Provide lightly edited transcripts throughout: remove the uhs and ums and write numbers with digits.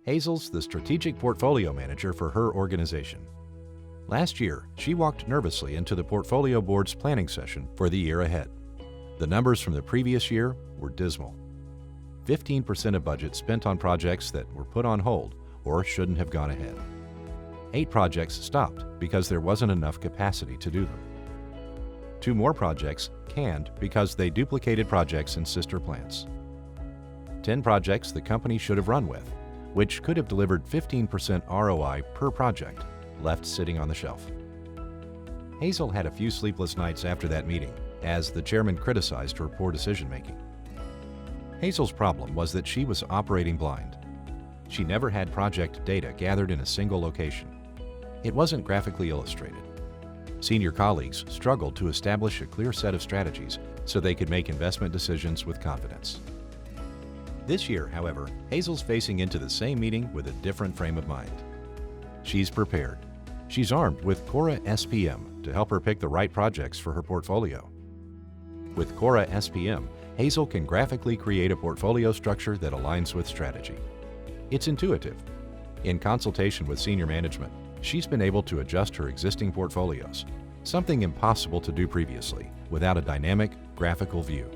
Hazel's the strategic portfolio manager for her organization. Last year, she walked nervously into the portfolio board's planning session for the year ahead. The numbers from the previous year were dismal. 15% of budget spent on projects that were put on hold or shouldn't have gone ahead. 8 projects stopped because there wasn't enough capacity to do them. 2 more projects canned because they duplicated projects in sister plants. 10 projects the company should have run with, which could have delivered 15% ROI per project, left sitting on the shelf. Hazel had a few sleepless nights after that meeting, as the chairman criticized her poor decision-making. Hazel's problem was that she was operating blind. She never had project data gathered in a single location. It wasn't graphically illustrated. Senior colleagues struggled to establish a clear set of strategies so they could make investment decisions with confidence. This year, however, Hazel's facing into the same meeting with a different frame of mind. She's prepared. She's armed with Cora SPM to help her pick the right projects for her portfolio. With Cora SPM, Hazel can graphically create a portfolio structure that aligns with strategy. It's intuitive. In consultation with senior management, she's been able to adjust her existing portfolios, something impossible to do previously without a dynamic, graphical view.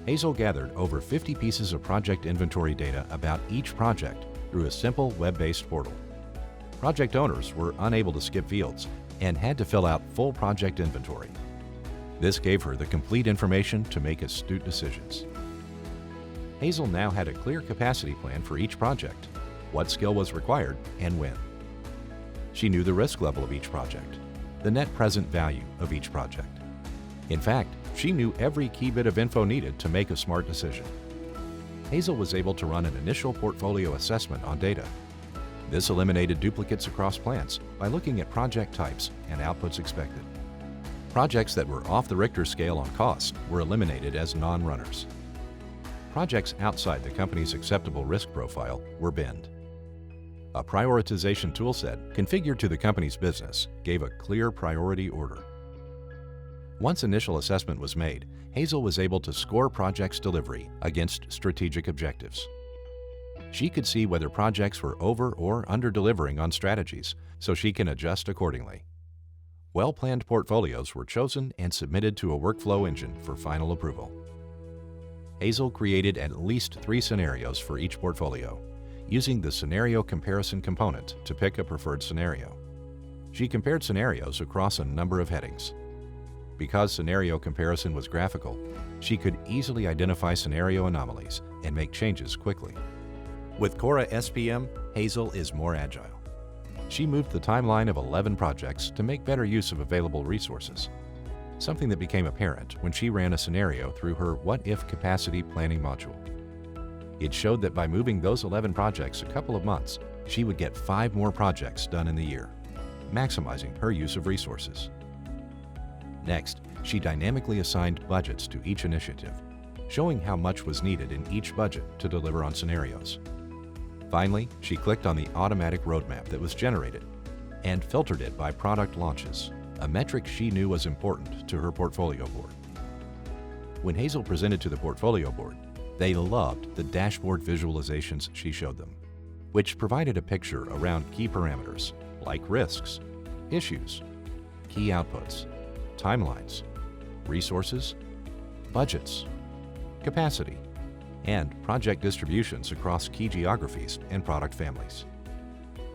Hazel gathered over 50 pieces of project inventory data about each project through a simple web-based portal. Project owners were unable to skip fields and had to fill out full project inventory. This gave her the complete information to make astute decisions. Hazel now had a clear capacity plan for each project, what skill was required, and when. She knew the risk level of each project, the net present value of each project. In fact, she knew every key bit of info needed to make a smart decision. Hazel was able to run an initial portfolio assessment on data. This eliminated duplicates across plants by looking at project types and outputs expected. Projects that were off the Richter scale on cost were eliminated as non-runners. Projects outside the company's acceptable risk profile were binned. A prioritization toolset configured to the company's business gave a clear priority order. Once initial assessment was made, Hazel was able to score projects' delivery against strategic objectives. She could see whether projects were over or under-delivering on strategies, so she can adjust accordingly. Well-planned portfolios were chosen and submitted to a workflow engine for final approval. Hazel created at least 3 scenarios for each portfolio, using the scenario comparison component to pick a preferred scenario. She compared scenarios across a number of headings. Because scenario comparison was graphical, she could easily identify scenario anomalies and make changes quickly. With Cora SPM, Hazel is more agile. She moved the timeline of 11 projects to make better use of available resources, something that became apparent when she ran a scenario through her what-if capacity planning module. It showed that by moving those 11 projects a couple of months, she would get 5 more projects done in the year, maximizing her use of resources. Next, she dynamically assigned budgets to each initiative, showing how much was needed in each budget to deliver on scenarios. Finally, she clicked on the automatic roadmap that was generated and filtered it by product launches, a metric she knew was important to her portfolio board. When Hazel presented to the portfolio board, they loved the dashboard visualizations she showed them, which provided a picture around key parameters like risks, issues, key outputs, timelines, resources, budgets, capacity, and project distributions across key geographies and product families.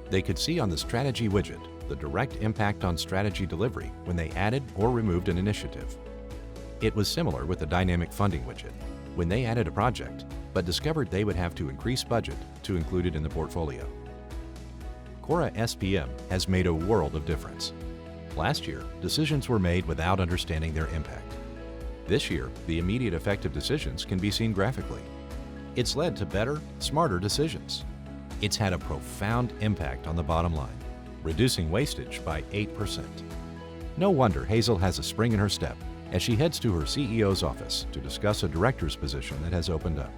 They could see on the strategy widget the direct impact on strategy delivery when they added or removed an initiative. It was similar with the dynamic funding widget when they added a project, but discovered they would have to increase budget to include it in the portfolio. Cora SPM has made a world of difference. Last year, decisions were made without understanding their impact. This year, the immediate effect of decisions can be seen graphically. It's led to better, smarter decisions. It's had a profound impact on the bottom line, reducing wastage by 8%. No wonder Hazel has a spring in her step as she heads to her CEO's office to discuss a director's position that has opened up.